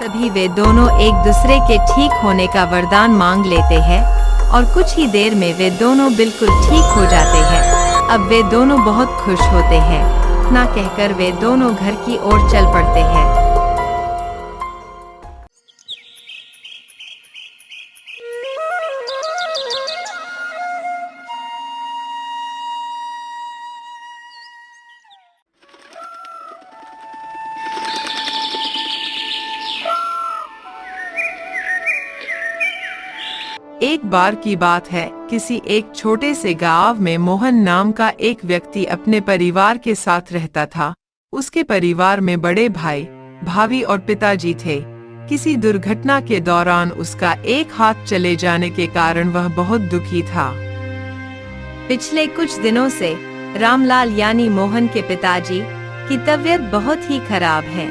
तभी वे दोनों एक दूसरे के ठीक होने का वरदान मांग लेते हैं और कुछ ही देर में वे दोनों बिल्कुल ठीक हो जाते हैं। अब वे दोनों बहुत खुश होते हैं। ना कहकर वे दोनों घर की ओर चल पड़ते हैं। एक बार की बात है, किसी एक छोटे से गांव में मोहन नाम का एक व्यक्ति अपने परिवार के साथ रहता था। उसके परिवार में बड़े भाई, भाभी और पिताजी थे। किसी दुर्घटना के दौरान उसका एक हाथ चले जाने के कारण वह बहुत दुखी था। पिछले कुछ दिनों से रामलाल यानी मोहन के पिताजी की तबीयत बहुत ही खराब है।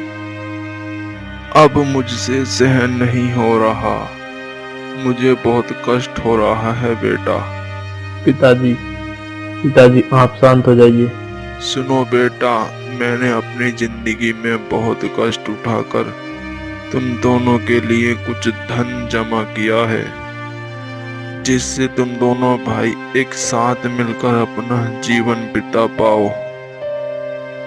अब मुझसे सहन नहीं हो रहा, मुझे बहुत कष्ट हो रहा है बेटा। पिताजी, पिताजी आप शांत हो जाइए। सुनो बेटा, मैंने अपनी जिंदगी में बहुत कष्ट उठाकर तुम दोनों के लिए कुछ धन जमा किया है, जिससे तुम दोनों भाई एक साथ मिलकर अपना जीवन बिता पाओ।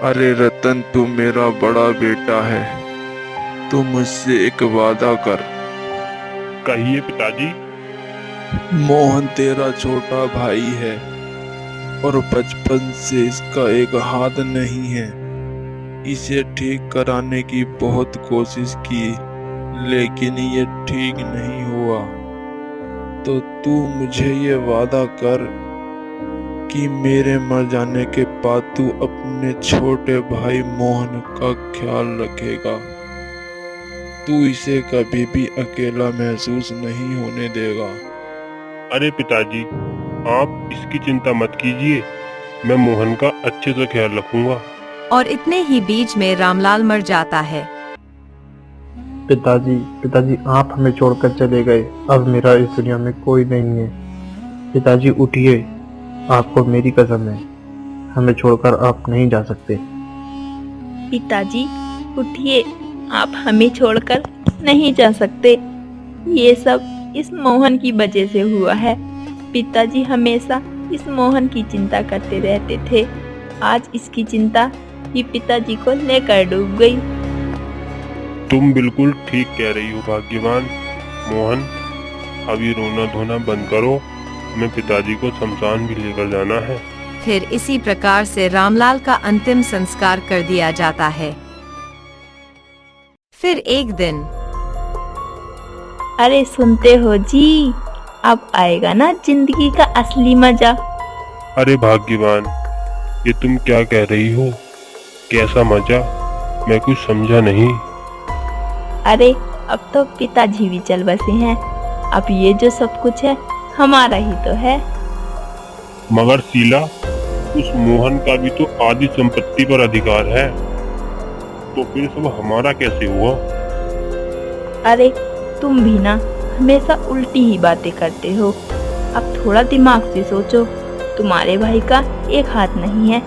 अरे रतन, तू मेरा बड़ा बेटा है, तू मुझसे एक वादा कर। कहिए पिताजी। मोहन तेरा छोटा भाई है और बचपन से इसका एक हाथ नहीं है। इसे ठीक कराने की बहुत कोशिश की, लेकिन ये ठीक नहीं हुआ। तो तू मुझे ये वादा कर कि मेरे मर जाने के बाद तू अपने छोटे भाई मोहन का ख्याल रखेगा। तू इसे कभी भी अकेला महसूस नहीं होने देगा। अरे पिताजी, आप इसकी चिंता मत कीजिए, मैं मोहन का अच्छे से ख्याल रखूंगा। और इतने ही बीच में रामलाल मर जाता है। पिताजी, पिताजी आप हमें छोड़कर चले गए, अब मेरा इस दुनिया में कोई नहीं है। पिताजी उठिए, आपको मेरी कसम है, हमें छोड़कर आप नहीं जा सकते। पिताजी उठिए, आप हमें छोड़कर नहीं जा सकते। ये सब इस मोहन की वजह से हुआ है। पिताजी हमेशा इस मोहन की चिंता करते रहते थे। आज इसकी चिंता ही पिताजी को लेकर डूब गई। तुम बिल्कुल ठीक कह रही हो भाग्यवान। मोहन, अभी रोना धोना बंद करो, हमें पिताजी को शमशान भी लेकर जाना है। फिर इसी प्रकार से रामलाल का अंतिम संस्कार कर दिया जाता है। फिर एक दिन, अरे सुनते हो जी, अब आएगा ना जिंदगी का असली मजा। अरे भाग्यवान, ये तुम क्या कह रही हो? कैसा मजा? मैं कुछ समझा नहीं। अरे अब तो पिताजी भी चल बसे हैं, अब ये जो सब कुछ है हमारा ही तो है। मगर शीला, उस मोहन का भी तो आधी संपत्ति पर अधिकार है, तो फिर सब हमारा कैसे हुआ? अरे तुम भी ना हमेशा उल्टी ही बातें करते हो। अब थोड़ा दिमाग से सोचो, तुम्हारे भाई का एक हाथ नहीं है,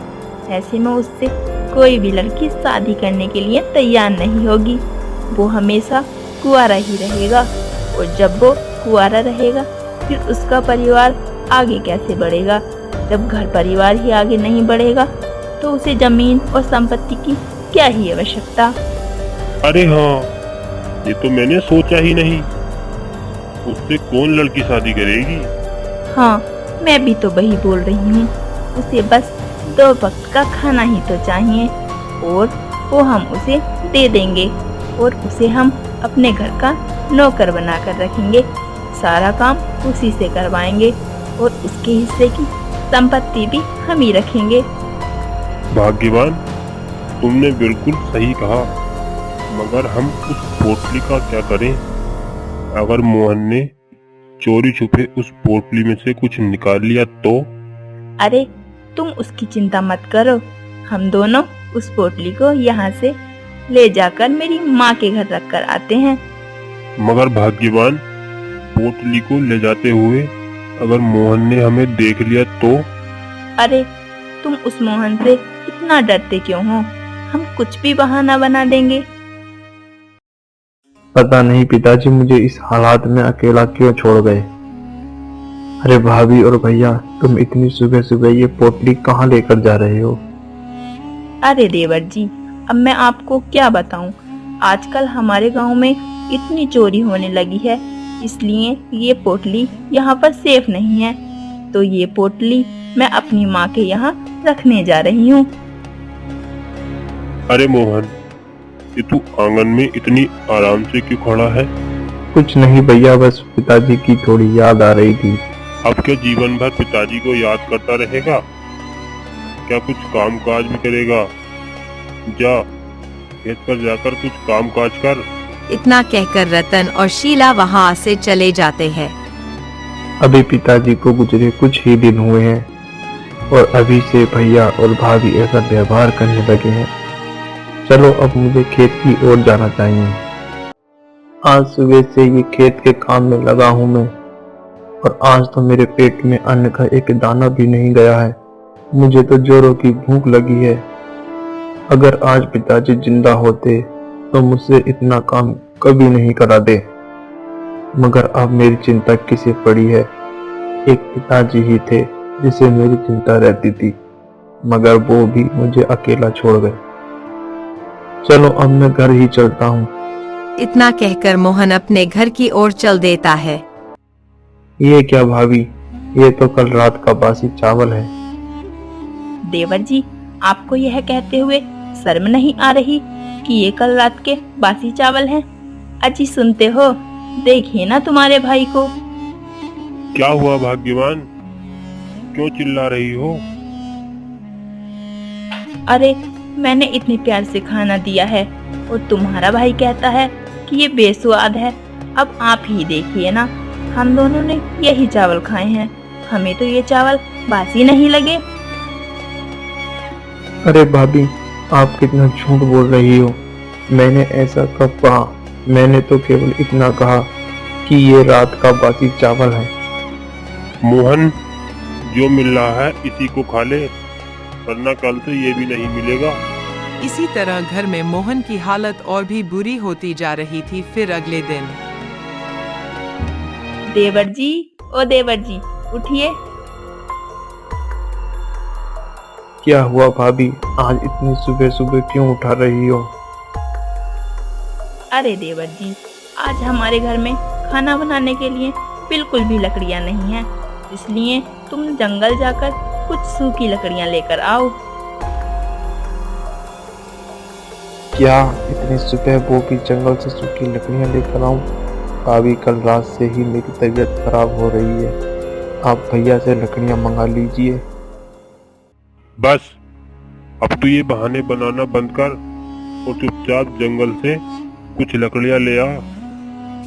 ऐसे में उससे कोई भी लड़की शादी करने के लिए तैयार नहीं होगी। वो हमेशा कुंवारा ही रहेगा, और जब वो कुंवारा रहेगा फिर उसका परिवार आगे कैसे बढ़ेगा? जब घर परिवार ही आगे नहीं बढ़ेगा तो उसे जमीन और संपत्ति की क्या ही आवश्यकता। अरे हाँ, ये तो मैंने सोचा ही नहीं। उससे कौन लड़की शादी करेगी? हाँ, मैं भी तो वही बोल रही हूँ। उसे बस 2 वक्त का खाना ही तो चाहिए, और वो हम उसे दे देंगे, और उसे हम अपने घर का नौकर बनाकर रखेंगे। सारा काम उसी से करवाएंगे, और उसके हिस्से की संपत्ति भी हम ही रखेंगे। भाग्यवान, तुमने बिल्कुल सही कहा, मगर हम उस पोटली का क्या करें? अगर मोहन ने चोरी छुपे उस पोटली में से कुछ निकाल लिया तो? अरे तुम उसकी चिंता मत करो, हम दोनों उस पोटली को यहाँ से ले जाकर मेरी माँ के घर रख कर आते हैं। मगर भाग्यवान, पोटली को ले जाते हुए अगर मोहन ने हमें देख लिया तो? अरे तुम उस मोहन से इतना डरते क्यों हो? हम कुछ भी बहाना बना देंगे। पता नहीं पिताजी मुझे इस हालात में अकेला क्यों छोड़ गए। अरे भाभी और भैया, तुम इतनी सुबह सुबह ये पोटली कहाँ लेकर जा रहे हो? अरे देवर जी, अब मैं आपको क्या बताऊं, आजकल हमारे गांव में इतनी चोरी होने लगी है, इसलिए ये पोटली यहाँ पर सेफ नहीं है, तो ये पोटली मैं अपनी माँ के यहाँ रखने जा रही हूँ। अरे मोहन, ये तू आंगन में इतनी आराम से क्यों खड़ा है? कुछ नहीं भैया, बस पिताजी की थोड़ी याद आ रही थी। अब क्या जीवन भर पिताजी को याद करता रहेगा? क्या कुछ काम काज भी करेगा? जा खेत पर जाकर कुछ काम काज कर। इतना कहकर रतन और शीला वहाँ से चले जाते हैं। अभी पिताजी को गुजरे कुछ ही दिन हुए हैं और अभी से भैया और भाभी ऐसा व्यवहार करने लगे हैं। चलो अब मुझे खेत की ओर जाना चाहिए। आज सुबह से ये खेत के काम में लगा हूँ मैं, और आज तो मेरे पेट में अन्न का एक दाना भी नहीं गया है। मुझे तो जोरों की भूख लगी है। अगर आज पिताजी जिंदा होते तो मुझसे इतना काम कभी नहीं कराते। मगर अब मेरी चिंता किसे पड़ी है? एक पिताजी ही थे जिसे मेरी चिंता रहती थी, मगर वो भी मुझे अकेला छोड़ गए। चलो अब मैं घर ही चलता हूँ। इतना कहकर मोहन अपने घर की ओर चल देता है। ये क्या भाभी, ये तो कल रात का बासी चावल है। देवर जी, आपको यह कहते हुए शर्म नहीं आ रही कि ये कल रात के बासी चावल हैं? अजी सुनते हो, देखिए ना तुम्हारे भाई को। क्या हुआ भाग्यवान, क्यों चिल्ला रही हो? अरे मैंने इतने प्यार से खाना दिया है और तुम्हारा भाई कहता है कि ये बेस्वाद है। अब आप ही देखिए ना, हम दोनों ने यही चावल खाए हैं, हमें तो ये चावल बासी नहीं लगे। अरे भाभी, आप कितना झूठ बोल रही हो। मैंने ऐसा कब कहा? मैंने तो केवल इतना कहा कि ये रात का बासी चावल है। मोहन, जो मिल रहा है इसी को खा ले, वरना कल से ये भी नहीं मिलेगा। इसी तरह घर में मोहन की हालत और भी बुरी होती जा रही थी। फिर अगले दिन देवर जी, ओ देवर जी, उठिए। क्या हुआ भाभी, आज इतनी सुबह सुबह क्यों उठा रही हो? अरे देवर जी, आज हमारे घर में खाना बनाने के लिए बिल्कुल भी लकड़ियां नहीं हैं, इसलिए तुम जंगल जाकर कुछ सूखी लकड़ियां लेकर आओ। क्या इतनी सुबह वो भी जंगल से सूखी लकड़ियां लेकर आऊं? भाभी, कल रात से ही मेरी तबीयत खराब हो रही है। आप भैया से लकड़ियां मंगा लीजिए। बस अब तू ये बहाने बनाना बंद कर और चुपचाप जंगल से कुछ लकड़ियां ले आ।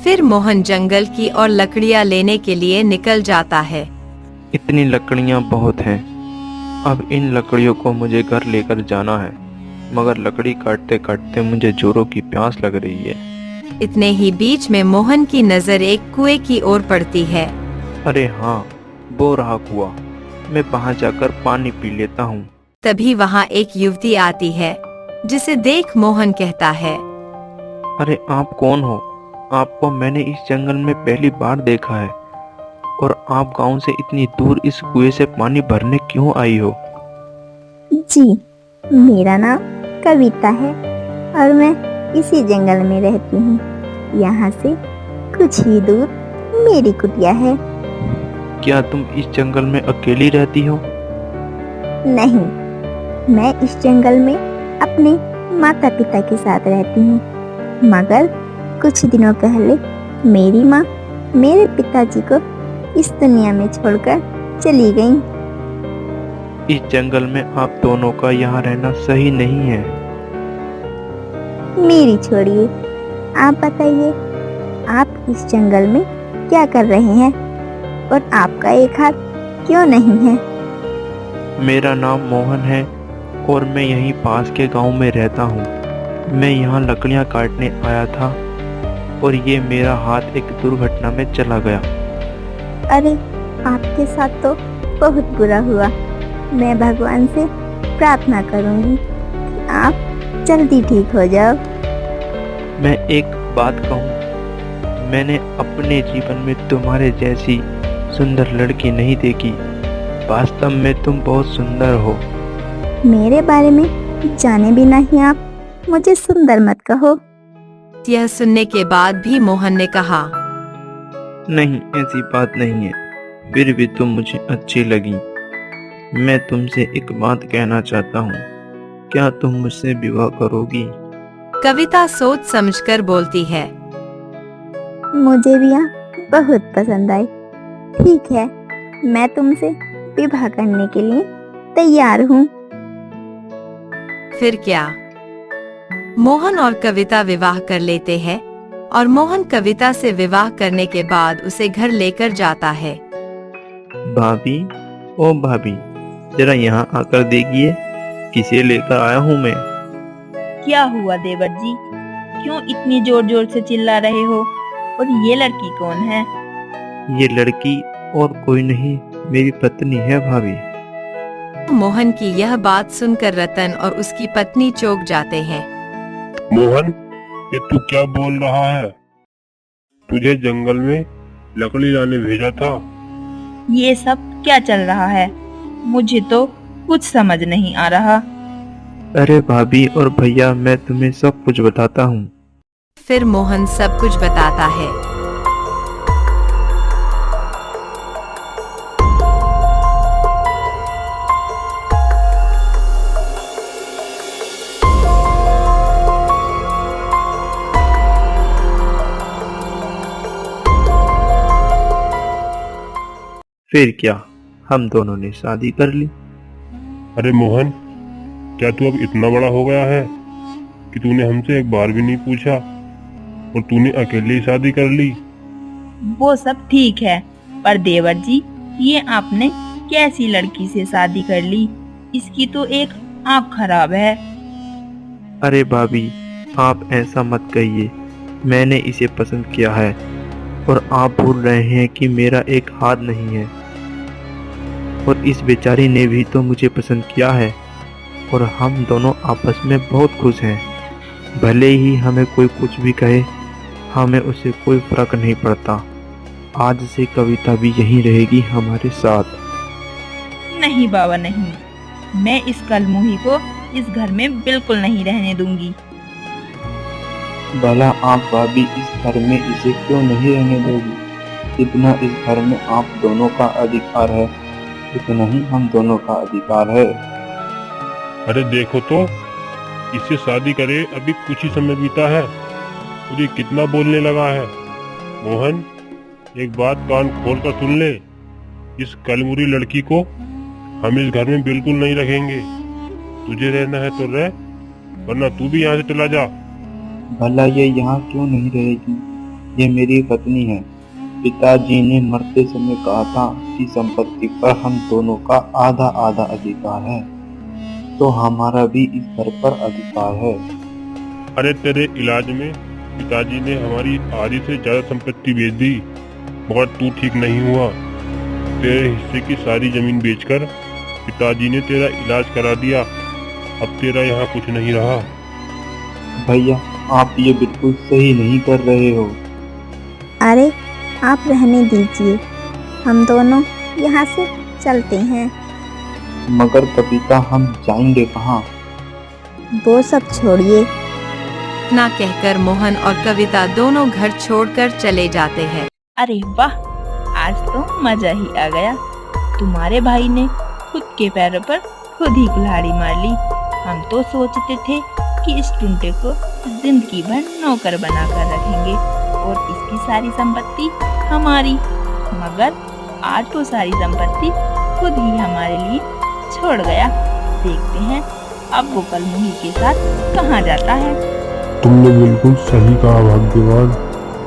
फिर मोहन जंगल की और लकड़ियां लेने के लिए निकल जाता है। इतनी लकड़ियां बहुत हैं। अब इन लकड़ियों को मुझे घर लेकर जाना है, मगर लकड़ी काटते काटते मुझे जोरों की प्यास लग रही है। इतने ही बीच में मोहन की नजर एक कुएं की ओर पड़ती है। अरे हाँ, वो रहा कुआं। मैं वहां जाकर पानी पी लेता हूँ। तभी वहाँ एक युवती आती है, जिसे देख मोहन कहता है, अरे आप कौन हो? आपको मैंने इस जंगल में पहली बार देखा है, और आप गांव से इतनी दूर इस कुएं से पानी भरने क्यों आई हो? जी, मेरा नाम कविता है और मैं इसी जंगल में रहती हूँ। यहाँ से कुछ ही दूर मेरी कुटिया है। क्या तुम इस जंगल में अकेली रहती हो? नहीं, मैं इस जंगल में अपने माता पिता के साथ रहती हूँ, मगर कुछ दिनों पहले मेरी माँ मेरे पिताजी को इस दुनिया में छोड़कर चली गई। इस जंगल में आप दोनों का यहाँ रहना सही नहीं है। मेरी छोड़िए, आप बताइए, आप इस जंगल में क्या कर रहे हैं और आपका एक हाथ क्यों नहीं है? मेरा नाम मोहन है और मैं यहीं पास के गांव में रहता हूँ। मैं यहाँ लकड़ियाँ काटने आया था और ये मेरा हाथ एक दुर्घटना में चला गया। अरे, आपके साथ तो बहुत बुरा हुआ। मैं भगवान से प्रार्थना करूंगी कि आप जल्दी ठीक हो जाओ। मैं एक बात कहूँ, मैंने अपने जीवन में तुम्हारे जैसी सुंदर लड़की नहीं देखी। वास्तव में तुम बहुत सुंदर हो। मेरे बारे में जाने बिना ही आप मुझे सुंदर मत कहो। यह सुनने के बाद भी मोहन ने कहा, नहीं, ऐसी बात नहीं है, फिर भी तुम मुझे अच्छी लगी। मैं तुमसे एक बात कहना चाहता हूँ, क्या तुम मुझसे विवाह करोगी? कविता सोच समझकर बोलती है, मुझे भी यहाँ बहुत पसंद आई। ठीक है, मैं तुमसे विवाह करने के लिए तैयार हूँ। फिर क्या, मोहन और कविता विवाह कर लेते हैं और मोहन कविता से विवाह करने के बाद उसे घर लेकर जाता है। भाभी, ओ भाभी, जरा यहाँ आकर देखिए, किसे लेकर आया हूँ मैं। क्या हुआ देवर जी, क्यों इतनी जोर जोर से चिल्ला रहे हो? और ये लड़की कौन है? ये लड़की और कोई नहीं, मेरी पत्नी है भाभी। मोहन की यह बात सुनकर रतन और उसकी पत्नी चौंक जाते हैं। मोहन, ये तू क्या बोल रहा है? तुझे जंगल में लकड़ी लाने भेजा था। ये सब क्या चल रहा है? मुझे तो कुछ समझ नहीं आ रहा। अरे भाभी और भैया, मैं तुम्हें सब कुछ बताता हूँ। फिर मोहन सब कुछ बताता है। फिर क्या, हम दोनों ने शादी कर ली। अरे मोहन, क्या तू अब इतना बड़ा हो गया है कि तूने हमसे एक बार भी नहीं पूछा और तूने अकेले ही शादी कर ली? वो सब ठीक है, पर देवर जी, ये आपने कैसी लड़की से शादी कर ली? इसकी तो एक आँख खराब है। अरे भाभी, आप ऐसा मत कहिए, मैंने इसे पसंद किया है और आप भूल रहे हैं कि मेरा एक हाथ नहीं है। और इस बेचारी ने भी तो मुझे पसंद किया है और हम दोनों आपस में बहुत खुश हैं। भले ही हमें कोई कुछ भी कहे, हमें उससे कोई फर्क नहीं पड़ता। आज से कविता भी यहीं रहेगी हमारे साथ। नहीं बाबा नहीं, मैं इस कलमुही को इस घर में बिल्कुल नहीं रहने दूंगी। भला आप भाभी इस घर में इसे क्यों नहीं रहने दोगी? जितना इस घर में आप दोनों का अधिकार है, उतना ही हम दोनों का अधिकार है। अरे देखो तो, इससे शादी करे अभी कुछ ही समय बीता है और ये कितना बोलने लगा है। मोहन, एक बात कान खोल कर सुन ले, इस कलमुरी लड़की को हम इस घर में बिल्कुल नहीं रखेंगे। तुझे रहना है तो रह, वरना तू भी यहाँ से चला जा। भला ये यहाँ क्यों नहीं रहेगी? ये मेरी पत्नी है। पिताजी ने मरते समय कहा था कि संपत्ति पर हम दोनों का आधा आधा अधिकार है, तो हमारा भी इस घर पर अधिकार है। अरे तेरे इलाज में पिताजी ने हमारी आधी से ज्यादा संपत्ति बेच दी, मगर तू ठीक नहीं हुआ। तेरे हिस्से की सारी जमीन बेचकर पिताजी ने तेरा इलाज करा दिया। अब तेरा यहाँ कुछ नहीं रहा। भैया, आप ये बिल्कुल सही नहीं कर रहे हो। अरे आप रहने दीजिए, हम दोनों यहाँ से चलते हैं। मगर कविता, हम जाएंगे कहाँ? वो सब छोड़िए। इतना कहकर मोहन और कविता दोनों घर छोड़कर चले जाते हैं। अरे वाह, आज तो मजा ही आ गया। तुम्हारे भाई ने खुद के पैरों पर खुद ही कुल्हाड़ी मार ली। हम तो सोचते थे कि इस टुंटे को जिंदगी भर नौकर बनाकर रखेंगे और इसकी सारी संपत्ति हमारी, मगर आज तो सारी संपत्ति खुद ही हमारे लिए छोड़ गया। देखते हैं अब वो कलमुही के साथ कहाँ जाता है। तुमने बिल्कुल सही कहा भाग्यवान,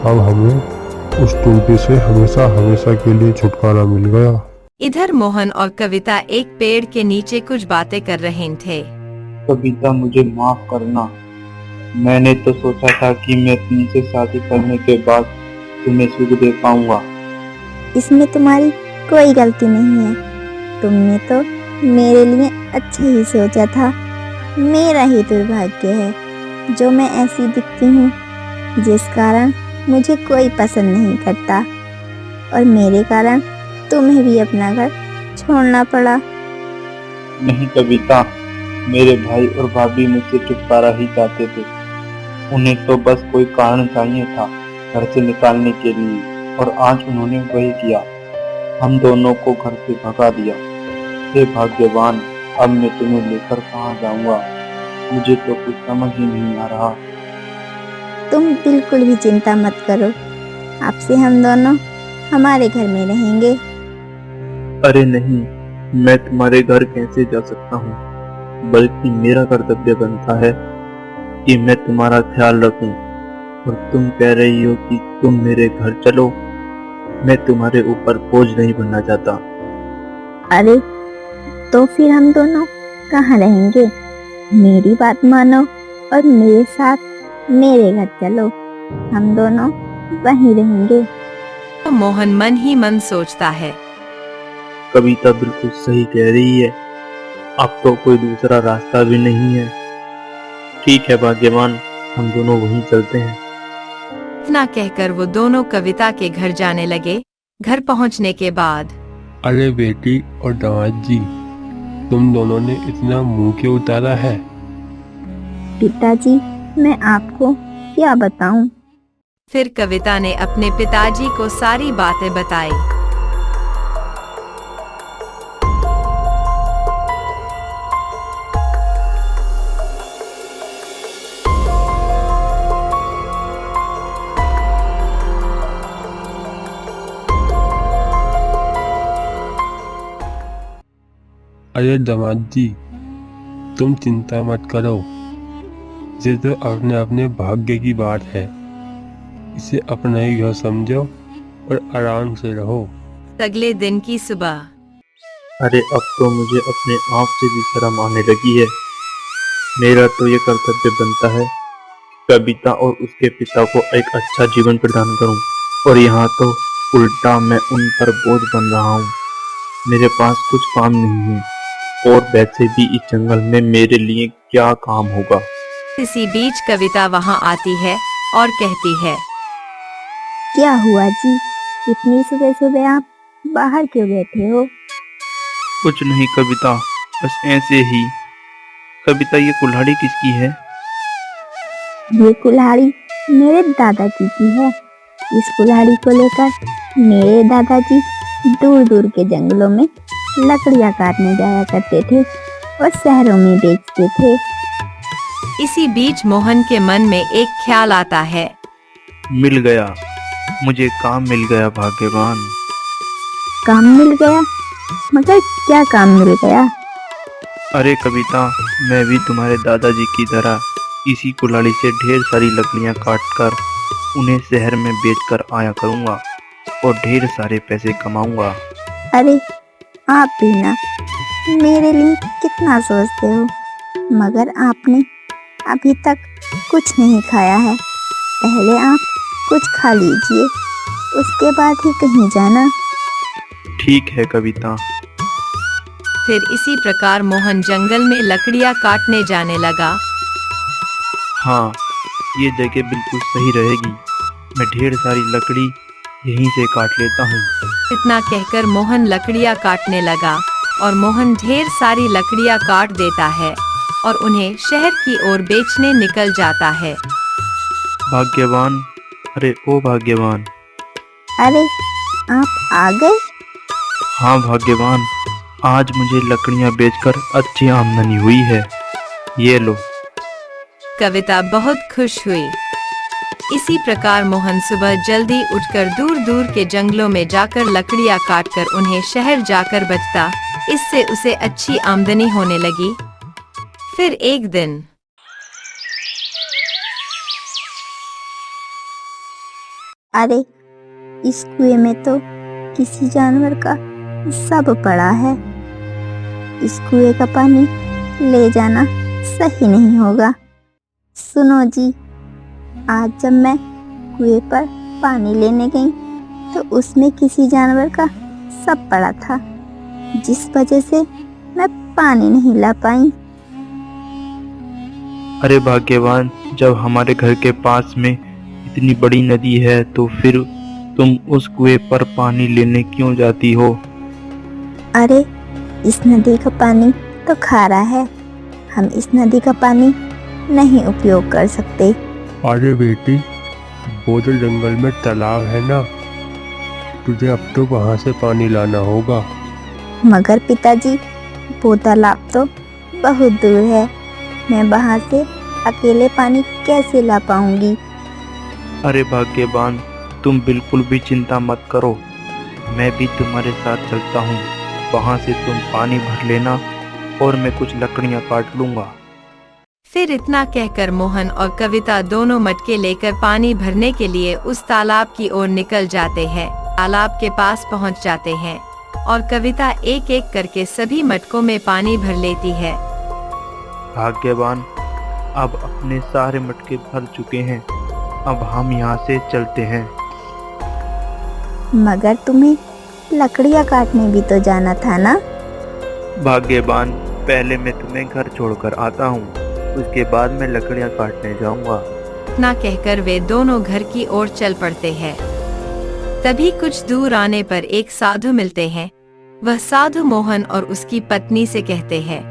अब हमें उस टूटे से हमेशा हमेशा के लिए छुटकारा मिल गया। इधर मोहन और कविता एक पेड़ के नीचे कुछ बातें कर रहे थे। कविता, मुझे माफ करना। मैंने तो सोचा था कि मैं तुमसे शादी करने के बाद तुम्हें सुख दे पाऊंगा। इसमें तुम्हारी कोई गलती नहीं है। तुमने तो मेरे लिए अच्छा ही सोचा था। मेरा ही दुर्भाग्य है जो मैं ऐसी दिखती हूँ। जिस कारण मुझे कोई पसंद नहीं करता और मेरे कारण तुम्हें भी अपना घर छोड़ना पड़ा। नहीं कविता, मेरे भाई और भाभी मुझसे छुटकारा ही चाहते थे। उन्हें तो बस कोई कारण चाहिए था घर से निकालने के लिए, और आज उन्होंने वही किया, हम दोनों को घर से भगा दिया। हे भाग्यवान, अब मैं तुम्हें लेकर कहाँ जाऊंगा? मुझे तो कुछ समझ ही नहीं आ रहा। तुम बिल्कुल भी चिंता मत करो, अब से हम दोनों हमारे घर में रहेंगे। अरे नहीं, मैं तुम्हारे घर कैसे जा सकता हूँ? बल्कि मेरा कर्तव्य बनता है कि मैं तुम्हारा ख्याल रखूं, और तुम कह रही हो कि तुम मेरे घर चलो। मैं तुम्हारे ऊपर बोझ नहीं बनना चाहता। अरे तो फिर हम दोनों कहाँ रहेंगे? मेरी बात मानो और मेरे साथ मेरे घर चलो, हम दोनों वहीं रहेंगे। तो मोहन मन ही मन सोचता है। कविता बिल्कुल सही कह रही है, अब तो कोई दूसरा रास्ता भी नहीं है। ठीक है भाग्यवान, हम दोनों वहीं चलते हैं। इतना कहकर वो दोनों कविता के घर जाने लगे। घर पहुंचने के बाद अरे बेटी और दामाद जी, तुम दोनों ने इतना मुंह क्यों उतारा है? पिताजी, मैं आपको क्या बताऊं? फिर कविता ने अपने पिताजी को सारी बातें बताई। अरे दामाद जी, तुम चिंता मत करो, ये तो अपने अपने भाग्य की बात है। इसे अपना ही घर समझो और आराम से रहो। अगले दिन की सुबह अरे अब तो मुझे अपने आप से भी शर्म आने लगी है। मेरा तो ये कर्तव्य बनता है कि कविता और उसके पिता को एक अच्छा जीवन प्रदान करूं, और यहाँ तो उल्टा मैं उन पर बोझ बन रहा हूँ। मेरे पास कुछ काम नहीं है, और वैसे भी इस जंगल में मेरे लिए क्या काम होगा। इसी बीच कविता वहां आती है और कहती है। क्या हुआ जी, इतनी सुबह सुबह आप बाहर क्यों बैठे हो? कुछ नहीं कविता, बस ऐसे ही। कविता, ये कुल्हाड़ी किसकी है? ये कुल्हाड़ी मेरे दादाजी की है। इस कुल्हाड़ी को लेकर मेरे दादाजी दूर दूर के जंगलों में लकड़ियां काटने जाया करते थे और शहरों में बेचते थे। इसी बीच मोहन के मन में एक ख्याल आता है। मिल गया, मुझे काम मिल गया भाग्यवान। काम मिल गया? मगर क्या काम मिल गया? अरे कविता, मैं भी तुम्हारे दादाजी की तरह इसी कुल्हाड़ी से ढेर सारी लकड़ियां काटकर उन्हें शहर में बेचकर आया करूंगा और ढेर सारे पैसे कमाऊंगा। अरे आप भी ना मेरे लिए कितना सोचते हो, मगर आपने अभी तक कुछ नहीं खाया है। पहले आप कुछ खा लीजिए, उसके बाद ही कहीं जाना। ठीक है कविता। फिर इसी प्रकार मोहन जंगल में लकड़ियां काटने जाने लगा। हाँ, ये जगह बिल्कुल सही रहेगी। मैं ढेर सारी लकड़ी यहीं से काट लेता हूँ। इतना कहकर मोहन लकड़ियां काटने लगा और मोहन ढेर सारी लकड़ियां काट देता है और उन्हें शहर की ओर बेचने निकल जाता है। भाग्यवान, अरे ओ भाग्यवान। अरे आप आ गए? हाँ भाग्यवान, आज मुझे लकड़ियां बेचकर अच्छी आमदनी हुई है। ये लो। कविता बहुत खुश हुई। इसी प्रकार मोहन सुबह जल्दी उठकर दूर दूर के जंगलों में जाकर लकड़ियां काटकर उन्हें शहर जाकर बेचता। इससे उसे अच्छी आमदनी होने लगी। फिर एक दिन अरे इस कुएं में तो किसी जानवर का शव पड़ा है। इस कुएं का पानी ले जाना सही नहीं होगा। सुनो जी, आज जब मैं कुएं पर पानी लेने गई तो उसमें किसी जानवर का शव पड़ा था, जिस वजह से मैं पानी नहीं ला पाई। अरे भाग्यवान, जब हमारे घर के पास में इतनी बड़ी नदी है तो फिर तुम उस कुएं पर पानी लेने क्यों जाती हो? अरे इस नदी का पानी तो खारा है, हम इस नदी का पानी नहीं उपयोग कर सकते। अरे बेटी, वो जो जंगल में तालाब है ना, तुझे अब तो वहाँ से पानी लाना होगा। मगर पिताजी, वो तालाब तो बहुत दूर है, मैं वहाँ से अकेले पानी कैसे ला पाऊंगी? अरे भाग्यवान, तुम बिल्कुल भी चिंता मत करो, मैं भी तुम्हारे साथ चलता हूँ। वहाँ से तुम पानी भर लेना और मैं कुछ लकड़ियाँ काट लूंगा। फिर इतना कहकर मोहन और कविता दोनों मटके लेकर पानी भरने के लिए उस तालाब की ओर निकल जाते हैं। तालाब के पास पहुंच जाते हैं और कविता एक एक करके सभी मटकों में पानी भर लेती है। भाग्यवान, अब अपने सारे मटके भर चुके हैं, अब हम यहाँ से चलते हैं। मगर तुम्हें लकड़ियाँ काटने भी तो जाना था ना? भाग्यवान, पहले मैं तुम्हें घर छोड़कर आता हूँ, उसके बाद मैं लकड़ियाँ काटने जाऊंगा। इतना कहकर वे दोनों घर की ओर चल पड़ते हैं। तभी कुछ दूर आने पर एक साधु मिलते हैं। वह साधु मोहन और उसकी पत्नी से कहते हैं,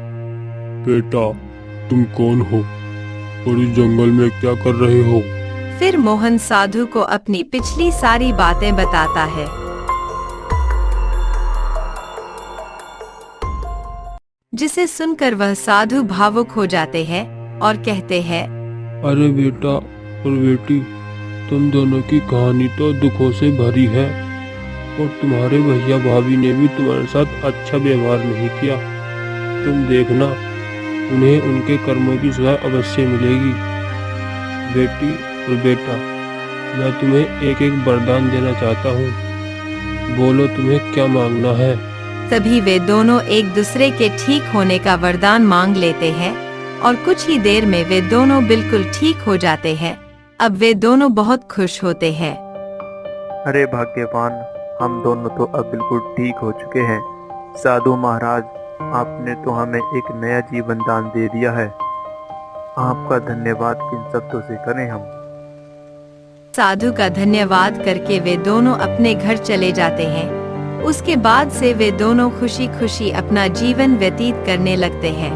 बेटा, तुम कौन हो और इस जंगल में क्या कर रहे हो? फिर मोहन साधु को अपनी पिछली सारी बातें बताता है। जिसे सुनकर वह साधु भावुक हो जाते हैं और कहते हैं, अरे बेटा और बेटी, तुम दोनों की कहानी तो दुखों से भरी है और तुम्हारे भैया भाभी ने भी तुम्हारे साथ अच्छा व्यवहार नहीं किया। तुम देखना, उन्हें उनके कर्मों की सजा अवश्य मिलेगी। बेटी और बेटा, मैं तुम्हें एक एक वरदान देना चाहता हूँ, बोलो तुम्हें क्या मांगना है। तभी वे दोनों एक दूसरे के ठीक होने का वरदान मांग लेते हैं और कुछ ही देर में वे दोनों बिल्कुल ठीक हो जाते हैं। अब वे दोनों बहुत खुश होते हैं। अरे भाग्यवान, हम दोनों तो अब बिल्कुल ठीक हो चुके हैं। साधु महाराज, आपने तो हमें एक नया जीवन दान दे दिया है। आपका धन्यवाद किन शब्दों से करें हम। साधु का धन्यवाद करके वे दोनों अपने घर चले जाते हैं। उसके बाद से वे दोनों खुशी खुशी अपना जीवन व्यतीत करने लगते हैं।